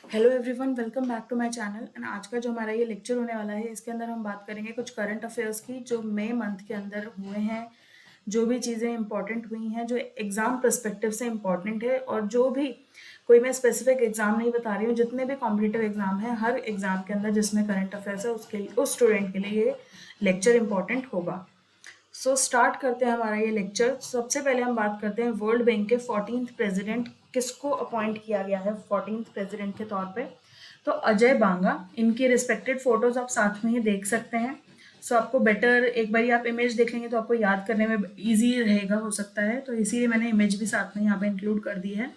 Hello everyone, welcome back to my channel. And आज का जो हमारा ये लेक्चर होने वाला है, इसके अंदर हम बात करेंगे कुछ करंट अफेयर्स की जो मई मंथ के अंदर हुए हैं, जो भी चीज़ें इंपॉर्टेंट हुई हैं, जो एग्ज़ाम पर्सपेक्टिव से इम्पॉर्टेंट है, और जो भी कोई मैं स्पेसिफिक एग्ज़ाम नहीं बता रही हूँ, जितने भी कॉम्पिटिटिव एग्ज़ाम है, हर एग्ज़ाम के अंदर जिसमें करंट अफेयर्स है उसके उस स्टूडेंट के लिए ये लेक्चर इंपॉर्टेंट होगा। स्टार्ट करते हैं हमारा ये लेक्चर। सबसे पहले हम बात करते हैं वर्ल्ड बैंक के 14th प्रेसिडेंट किसको अपॉइंट किया गया है 14th प्रेसिडेंट के तौर पे। तो अजय बांगा, इनकी रिस्पेक्टेड फोटोज आप साथ में ही देख सकते हैं। आपको बेटर एक बार आप इमेज देख लेंगे तो आपको याद करने में इजी रहेगा, हो सकता है, तो इसीलिए मैंने इमेज भी साथ में यहाँ पे इंक्लूड कर दी है।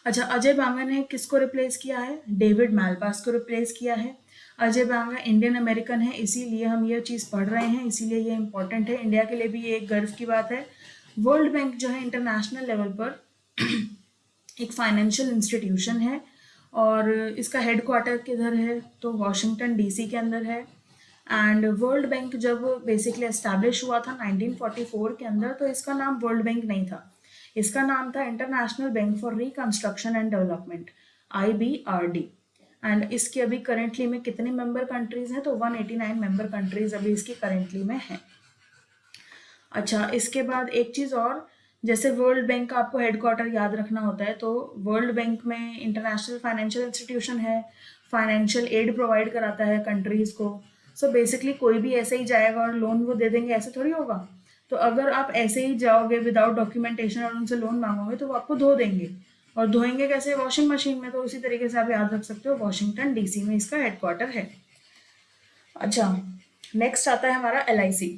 अच्छा, अजय बांगा ने किसको रिप्लेस किया है? डेविड मैलपास को रिप्लेस किया है। अजय बांगा इंडियन अमेरिकन है, इसीलिए हम ये चीज़ पढ़ रहे हैं, इसीलिए ये इंपॉर्टेंट है, इंडिया के लिए भी ये एक गर्व की बात है। वर्ल्ड बैंक जो है इंटरनेशनल लेवल पर एक फाइनेंशियल इंस्टीट्यूशन है, और इसका हेड क्वार्टर किधर है? तो वॉशिंगटन डीसी के अंदर है। एंड वर्ल्ड बैंक जब बेसिकली एस्टैब्लिश हुआ था 1944 के अंदर, तो इसका नाम वर्ल्ड बैंक नहीं था, इसका नाम था international bank for reconstruction and development, IBRD। And इसकी अभी करेंटली में कितने मेंबर कंट्रीज हैं? तो 189 मेंबर कंट्रीज अभी इसकी करेंटली में हैं। अच्छा, इसके बाद एक चीज़ और, जैसे वर्ल्ड बैंक का आपको हेडक्वार्टर याद रखना होता है, तो वर्ल्ड बैंक में इंटरनेशनल फाइनेंशियल इंस्टीट्यूशन है, फाइनेंशियल एड प्रोवाइड कराता है कंट्रीज को। बेसिकली कोई भी ऐसे ही जाएगा और लोन वो दे देंगे, ऐसे थोड़ी होगा। तो अगर आप ऐसे ही जाओगे विदाउट डॉक्यूमेंटेशन और उनसे लोन मांगोगे तो वो आपको धो देंगे, और धोएंगे कैसे? वॉशिंग मशीन में। तो उसी तरीके से आप याद रख सकते हो, वॉशिंगटन डीसी में इसका हेडक्वार्टर है। अच्छा, नेक्स्ट आता है हमारा LIC,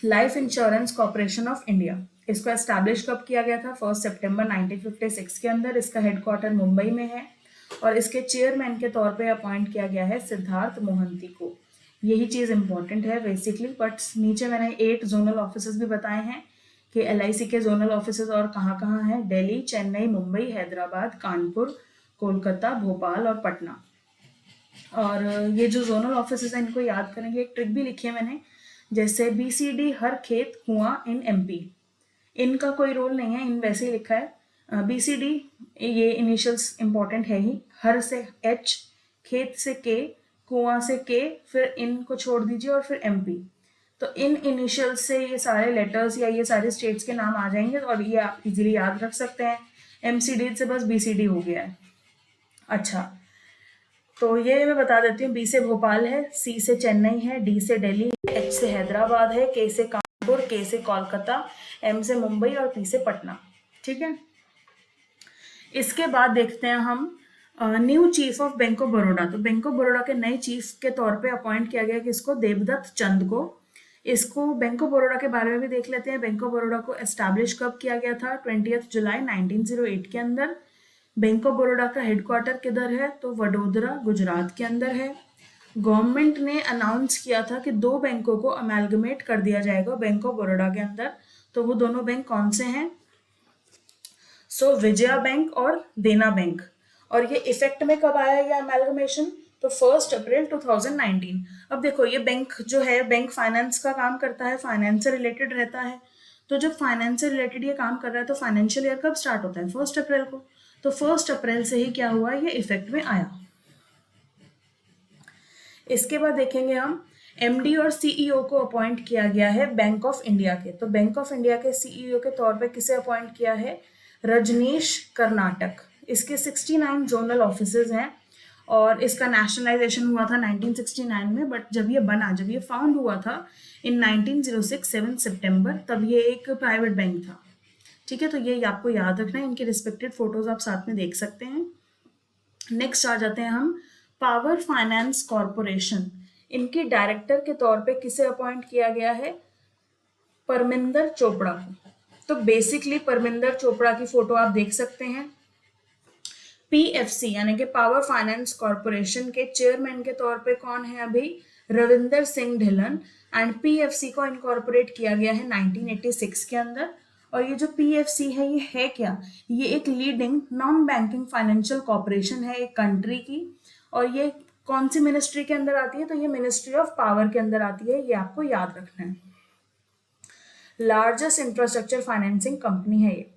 life insurance corporation of India. इसको एस्टैब्लिश कब किया गया था? 1 सितंबर 1956 के अंदर। इसका हेडक्वार्टर मुंबई में है, और इसके चेयरमैन के तौर पे अपॉइंट किया गया है सिद्धार्थ मोहंती को। यही चीज़ इंपॉर्टेंट है बेसिकली, बट नीचे मैंने 8 जोनल ऑफिसेज भी बताए हैं कि LIC के जोनल ऑफिसेज और कहाँ कहाँ हैं। दिल्ली, चेन्नई, मुंबई, हैदराबाद, कानपुर, कोलकाता, भोपाल और पटना। और ये जो जोनल ऑफिसेज हैं, इनको याद करेंगे, एक ट्रिक भी लिखी है मैंने, जैसे BCD हर खेत कुआं इन MP। इनका कोई रोल नहीं है, इन वैसे ही लिखा है। BCD ये इनिशियल्स इंपॉर्टेंट है ही, हर से H, खेत से K, कुआं से K, फिर इन को छोड़ दीजिए और फिर MP। तो इन इनिशियल से ये सारे लेटर्स या ये सारे स्टेट्स के नाम आ जाएंगे, और ये आप इजीली याद रख सकते हैं। MCD से बस BCD हो गया है। अच्छा, तो ये मैं बता देती हूँ, B से भोपाल है, C से चेन्नई है, D से दिल्ली, H से हैदराबाद है, K से कानपुर, K से कोलकाता, M से मुंबई और P से पटना। ठीक है, इसके बाद देखते हैं हम new chief of bank of Baroda. तो बैंक ऑफ बड़ौदा के नए चीफ के तौर पे अपॉइंट किया गया किसको? देवदत्त चंद को। इसको बैंक ऑफ बड़ौदा के बारे में भी देख लेते हैं। बैंक ऑफ बड़ौदा को एस्टैब्लिश कब किया गया था? 20 जुलाई 1908 के अंदर। बैंक ऑफ बड़ौदा का हेडक्वार्टर किधर है? तो वडोदरा, गुजरात के अंदर है। गवर्नमेंट ने अनाउंस किया था कि 2 बैंकों को अमेलगमेट कर दिया जाएगा बैंक ऑफ बड़ौदा के अंदर। तो वो दोनों बैंक कौन से हैं? विजया बैंक और देना बैंक। और ये इफेक्ट में कब आया ये अमेलगमेशन? तो 1 अप्रैल 2019। अब देखो, ये बैंक जो है, बैंक फाइनेंस का काम करता है, फाइनेंस से रिलेटेड रहता है। तो जब फाइनेंस से रिलेटेड ये काम कर रहा है, तो फाइनेंशियल ईयर कब स्टार्ट होता है? 1 अप्रैल को। तो 1 अप्रैल से ही क्या हुआ, ये इफेक्ट में आया। इसके बाद देखेंगे हम, MD और CEO को अपॉइंट किया गया है बैंक ऑफ इंडिया के। तो बैंक ऑफ इंडिया के CEO के तौर पे किसे अपॉइंट किया है? रजनीश कर्नाटक। इसके 69 जोनल ऑफिसेज हैं, और इसका नेशनलाइजेशन हुआ था 1969 में, बट जब ये फाउंड हुआ था इन 1906 7 सितंबर, तब ये एक प्राइवेट बैंक था। ठीक है, तो ये आपको याद रखना है, इनके रिस्पेक्टेड फोटोज आप साथ में देख सकते हैं। नेक्स्ट आ जाते हैं हम, पावर फाइनेंस कॉर्पोरेशन। इनके डायरेक्टर के तौर पे किसे अपॉइंट किया गया है? परमिंदर चोपड़ा को। तो बेसिकली परमिंदर चोपड़ा की फोटो आप देख सकते हैं। PFC यानी कि पावर फाइनेंस कॉर्पोरेशन के चेयरमैन के तौर पे कौन है अभी? रविंदर सिंह ढिल्लन। एंड PFC को इनकॉर्पोरेट किया गया है 1986 के अंदर। और ये जो PFC है, ये है क्या? ये एक leading non banking financial corporation है एक कंट्री की। और ये कौन सी मिनिस्ट्री के अंदर आती है? तो ये मिनिस्ट्री ऑफ पावर के अंदर आती है, ये आपको याद रखना है। लार्जेस्ट इंफ्रास्ट्रक्चर फाइनेंसिंग कंपनी है ये।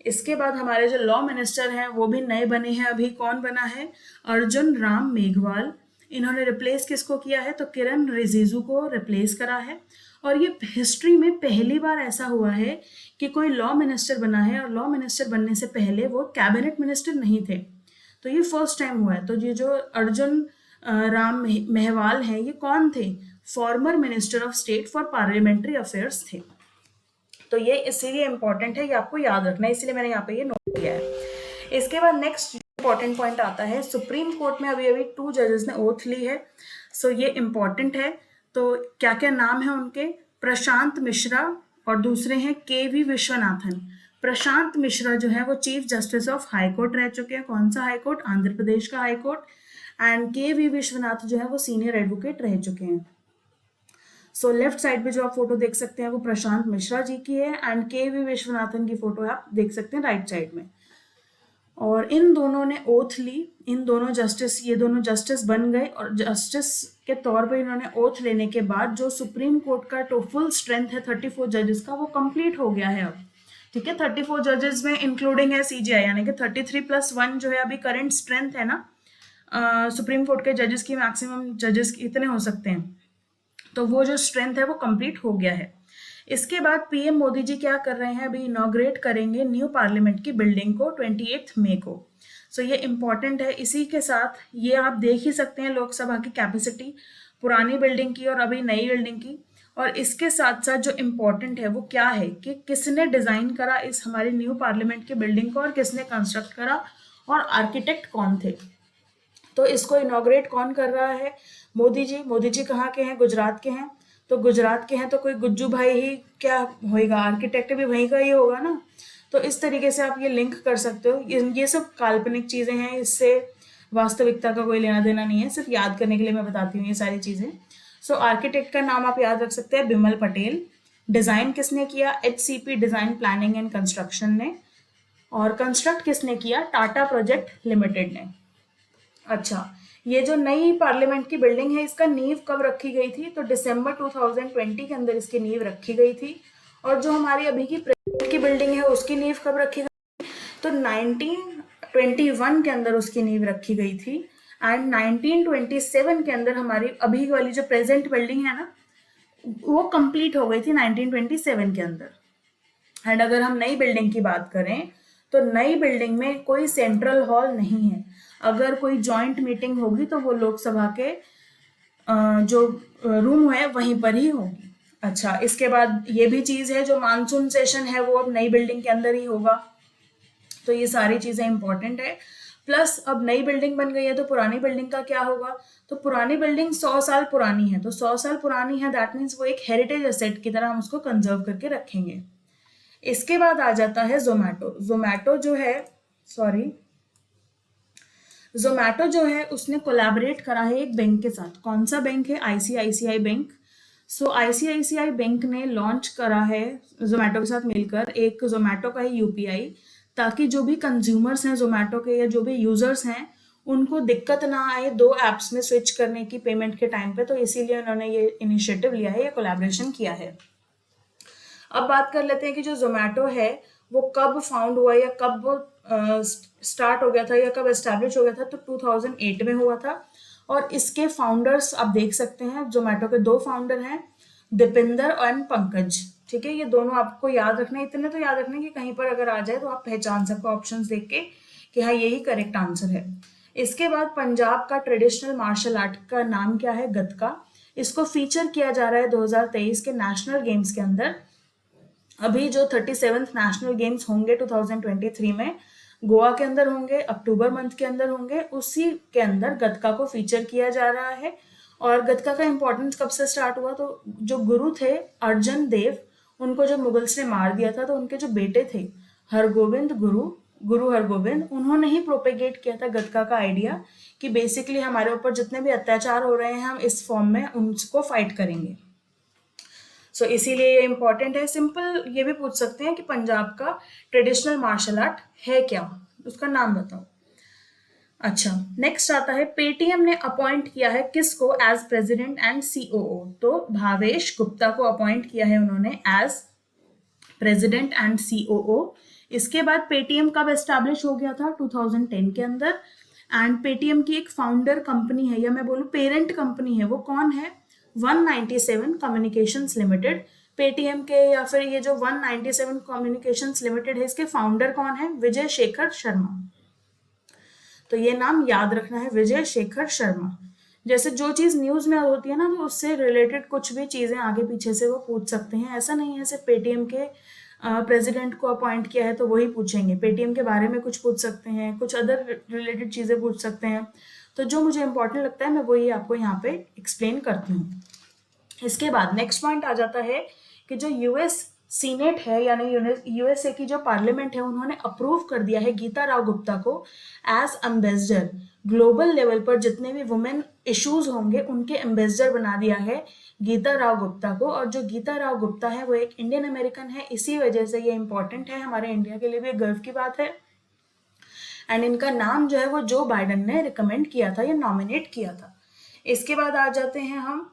इसके बाद हमारे जो लॉ मिनिस्टर हैं वो भी नए बने हैं अभी। कौन बना है? अर्जुन राम मेघवाल। इन्होंने रिप्लेस किसको किया है? तो किरण रिजिजू को रिप्लेस करा है। और ये हिस्ट्री में पहली बार ऐसा हुआ है कि कोई लॉ मिनिस्टर बना है और लॉ मिनिस्टर बनने से पहले वो कैबिनेट मिनिस्टर नहीं थे। तो ये फर्स्ट टाइम हुआ है। तो ये जो अर्जुन राम मेहवाल हैं ये कौन थे? Former minister of state for parliamentary affairs थे। तो ये इसीलिए इंपॉर्टेंट है, ये आपको याद रखना है, इसलिए मैंने यहाँ पे ये नोट किया है। इसके बाद नेक्स्ट इंपॉर्टेंट पॉइंट आता है, सुप्रीम कोर्ट में अभी 2 जजेस ने ओथ ली है। सो ये इंपॉर्टेंट है। तो क्या क्या नाम है उनके? प्रशांत मिश्रा और दूसरे हैं KV विश्वनाथन। प्रशांत मिश्रा जो है वो chief justice of high court रह चुके हैं। कौन सा हाई कोर्ट? आंध्र प्रदेश का high court. And KV Vishwanath जो है वो सीनियर एडवोकेट रह चुके हैं। सो लेफ्ट साइड पे जो आप फोटो देख सकते हैं वो प्रशांत मिश्रा जी की है एंड KV विश्वनाथन की फोटो आप देख सकते हैं राइट साइड में। और इन दोनों ने ओथ ली, इन दोनों जस्टिस, ये दोनों जस्टिस बन गए और जस्टिस के तौर पे इन्होंने ओथ लेने के बाद जो सुप्रीम कोर्ट का फुल स्ट्रेंथ है 34 जजेस का वो कंप्लीट हो गया है अब। ठीक है, 34 जजेस में इंक्लूडिंग है CJI, यानी कि 33+1 जो है अभी करंट स्ट्रेंथ है ना सुप्रीम कोर्ट के जजेस की। मैक्सिमम जजेस कितने हो सकते हैं? तो वो जो स्ट्रेंथ है वो कंप्लीट हो गया है। इसके बाद PM मोदी जी क्या कर रहे हैं? अभी इनॉग्रेट करेंगे न्यू पार्लियामेंट की बिल्डिंग को 28 मई को। सो ये इंपॉर्टेंट है। इसी के साथ ये आप देख ही सकते हैं लोकसभा की कैपेसिटी, पुरानी बिल्डिंग की और अभी नई बिल्डिंग की। और इसके साथ साथ जो इम्पोर्टेंट है वो क्या है कि किसने डिजाइन करा इस हमारी न्यू पार्लियामेंट की बिल्डिंग को और किसने कंस्ट्रक्ट करा और आर्किटेक्ट कौन थे। तो इसको इनॉग्रेट कौन कर रहा है? मोदी जी। मोदी जी कहाँ के हैं? गुजरात के हैं। तो गुजरात के हैं तो कोई गुज्जू भाई ही क्या होएगा? आर्किटेक्ट भी वहीं का ही होगा ना। तो इस तरीके से आप ये लिंक कर सकते हो। ये सब काल्पनिक चीजें हैं, इससे वास्तविकता का कोई लेना देना नहीं है, सिर्फ याद करने के लिए मैं बताती हूँ ये सारी चीजें। सो आर्किटेक्ट का नाम आप याद रख सकते हैं, बिमल पटेल। डिजाइन किसने किया? HCP design planning and construction ने। और कंस्ट्रक्ट किसने किया? टाटा प्रोजेक्ट लिमिटेड ने। अच्छा, ये जो नई पार्लियामेंट की बिल्डिंग है इसका नींव कब रखी गई थी? तो दिसंबर 2020 के अंदर इसकी नींव रखी गई थी। और जो हमारी अभी की प्रेजेंट की बिल्डिंग है उसकी नींव कब रखी गई? तो 1921 के अंदर उसकी नींव रखी गई थी। एंड 1927 के अंदर हमारी अभी वाली जो प्रेजेंट बिल्डिंग है ना वो कंप्लीट हो गई थी 1927 के अंदर। एंड अगर हम नई बिल्डिंग की बात करें तो नई बिल्डिंग में कोई सेंट्रल हॉल नहीं है। अगर कोई जॉइंट मीटिंग होगी तो वो लोकसभा के जो रूम है वहीं पर ही होगी। अच्छा, इसके बाद ये भी चीज है जो मानसून सेशन है वो अब नई बिल्डिंग के अंदर ही होगा। तो ये सारी चीजें इंपॉर्टेंट है। प्लस अब नई बिल्डिंग बन गई है तो पुरानी बिल्डिंग का क्या होगा? तो पुरानी बिल्डिंग 100 साल पुरानी है, तो 100 साल पुरानी है दैट मीन्स वो एक हेरिटेज एसेट की तरह हम उसको कंजर्व करके रखेंगे। इसके बाद आ जाता है जोमैटो। जोमैटो जो है उसने कोलैबोरेट करा है एक बैंक के साथ। कौन सा बैंक है? ICICI bank. So ICICI bank ने लॉन्च करा है जोमैटो के साथ मिलकर एक जोमैटो का ही UPI, ताकि जो भी कंज्यूमर्स हैं जोमैटो के या जो भी यूजर्स हैं उनको दिक्कत ना आए 2 एप्स में स्विच करने की पेमेंट के टाइम पे। तो इसीलिए उन्होंने ये इनिशिएटिव लिया है, ये कोलैबोरेशन किया है। अब बात कर लेते हैं कि जो जोमैटो है वो कब फाउंड हुआ या कब स्टार्ट हो गया था या कब एस्टैब्लिश हो गया था? तो 2008 में हुआ था। और इसके फाउंडर्स आप देख सकते हैं, जोमैटो के 2 फाउंडर हैं, दीपिंदर और पंकज। ठीक है, ये दोनों आपको याद रखना है। इतने तो याद रखना है कि कहीं पर अगर आ जाए तो आप पहचान सको ऑप्शंस देख के कि हाँ यही करेक्ट आंसर है। इसके बाद पंजाब का ट्रेडिशनल मार्शल आर्ट का नाम क्या है? गतका। इसको फीचर किया जा रहा है 2023 के नेशनल गेम्स के अंदर। अभी जो 37th नेशनल गेम्स होंगे 2023 में गोवा के अंदर होंगे, अक्टूबर मंथ के अंदर होंगे, उसी के अंदर गतका को फीचर किया जा रहा है। और गतका का इंपॉर्टेंस कब से स्टार्ट हुआ? तो जो गुरु थे अर्जन देव, उनको जब मुगल्स ने मार दिया था तो उनके जो बेटे थे हरगोविंद गुरु हरगोविंद, उन्होंने ही प्रोपेगेट किया था गतका का आइडिया कि बेसिकली हमारे ऊपर जितने भी अत्याचार हो रहे हैं हम इस फॉर्म में उनको फाइट करेंगे। सो इसीलिए ये इंपॉर्टेंट है। सिंपल ये भी पूछ सकते हैं कि पंजाब का ट्रेडिशनल मार्शल आर्ट है क्या, उसका नाम बताओ। अच्छा, नेक्स्ट आता है पेटीएम ने अपॉइंट किया है किसको एज प्रेसिडेंट एंड COO? तो भावेश गुप्ता को अपॉइंट किया है उन्होंने एज प्रेसिडेंट एंड COO। इसके बाद पेटीएम कब एस्टैब्लिश हो गया था? 2010 के अंदर। एंड पेटीएम की एक फाउंडर कंपनी है, या मैं बोलूँ पेरेंट कंपनी है, वो कौन है? 197 कम्युनिकेशंस लिमिटेड। पेटीएम के या फिर ये जो 197 कम्युनिकेशंस लिमिटेड है, इसके फाउंडर कौन है? विजय शेखर शर्मा। तो ये नाम याद रखना है, विजय शेखर शर्मा। जैसे जो चीज न्यूज में होती है ना, तो उससे रिलेटेड कुछ भी चीजें आगे पीछे से वो पूछ सकते हैं। ऐसा नहीं है सिर्फ पेटीएम के प्रेसिडेंट को अपॉइंट किया है तो वही पूछेंगे, पेटीएम के बारे में कुछ पूछ सकते हैं, कुछ अदर रिलेटेड चीजें पूछ सकते हैं। तो जो मुझे इंपॉर्टेंट लगता है मैं वही आपको यहाँ पे एक्सप्लेन करती हूँ। इसके बाद नेक्स्ट पॉइंट आ जाता है कि जो यूएस सीनेट है यानी यूएसए की जो पार्लियामेंट है, उन्होंने अप्रूव कर दिया है गीता राव गुप्ता को एज एम्बेसडर। ग्लोबल लेवल पर जितने भी वुमेन इश्यूज होंगे उनके एम्बेसडर बना दिया है गीता राव गुप्ता को। और जो गीता राव गुप्ता है वो एक इंडियन अमेरिकन है, इसी वजह से ये इंपॉर्टेंट है, हमारे इंडिया के लिए भी गर्व की बात है। एंड इनका नाम जो है वो जो बाइडेन ने रिकमेंड किया था या नॉमिनेट किया था। इसके बाद आ जाते हैं हम,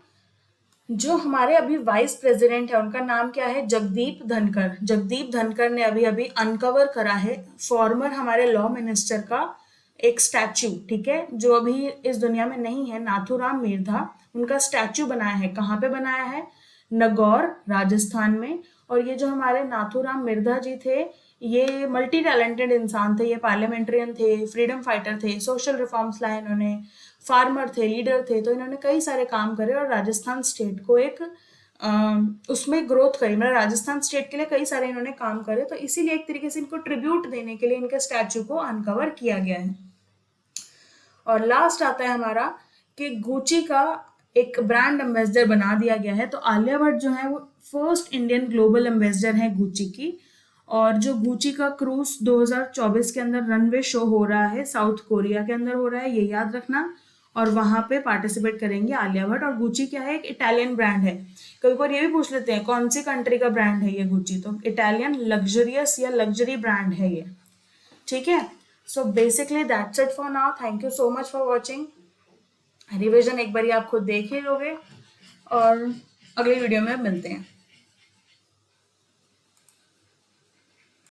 जो हमारे अभी वाइस प्रेसिडेंट है उनका नाम क्या है? जगदीप धनखड़। जगदीप धनखड़ ने अभी अभी अनकवर करा है फॉर्मर हमारे लॉ मिनिस्टर का एक स्टैचू, ठीक है, जो अभी इस दुनिया में नहीं है, नाथूराम मीरधा, उनका स्टैचू बनाया है। कहाँ पे बनाया है? नगौर, राजस्थान में। और ये जो हमारे नाथूराम मिर्धा जी थे, ये मल्टी टैलेंटेड इंसान थे, ये पार्लियामेंट्रियन थे, फ्रीडम फाइटर थे, सोशल रिफॉर्म्स लाए इन्होंने, फार्मर थे, लीडर थे, तो इन्होंने कई सारे काम करे और राजस्थान स्टेट को एक उसमें ग्रोथ करी, मतलब राजस्थान स्टेट के लिए कई सारे इन्होंने काम करे। तो इसीलिए एक तरीके से इनको ट्रिब्यूट देने के लिए इनके स्टैचू को अनकवर किया गया है। और लास्ट आता है हमारा कि गुची का एक ब्रांड एम्बेसडर बना दिया गया है। तो आलिया भट्ट जो है वो फर्स्ट इंडियन ग्लोबल एम्बेसडर है गुची की। और जो गुची का क्रूज 2024 के अंदर रनवे शो हो रहा है, साउथ कोरिया के अंदर हो रहा है, ये याद रखना। और वहां पे पार्टिसिपेट करेंगे आलिया भट्ट। और गुची क्या है? एक इटालियन ब्रांड है। कभी बार ये भी पूछ लेते हैं कौन सी कंट्री का ब्रांड है ये गुची, तो इटालियन लग्जरियस या लग्जरी ब्रांड है ये, ठीक है। So basically that's it for now. Thank you so much for watching. Revision एक बार आप खुद देख ही लोगे और अगली वीडियो में मिलते हैं।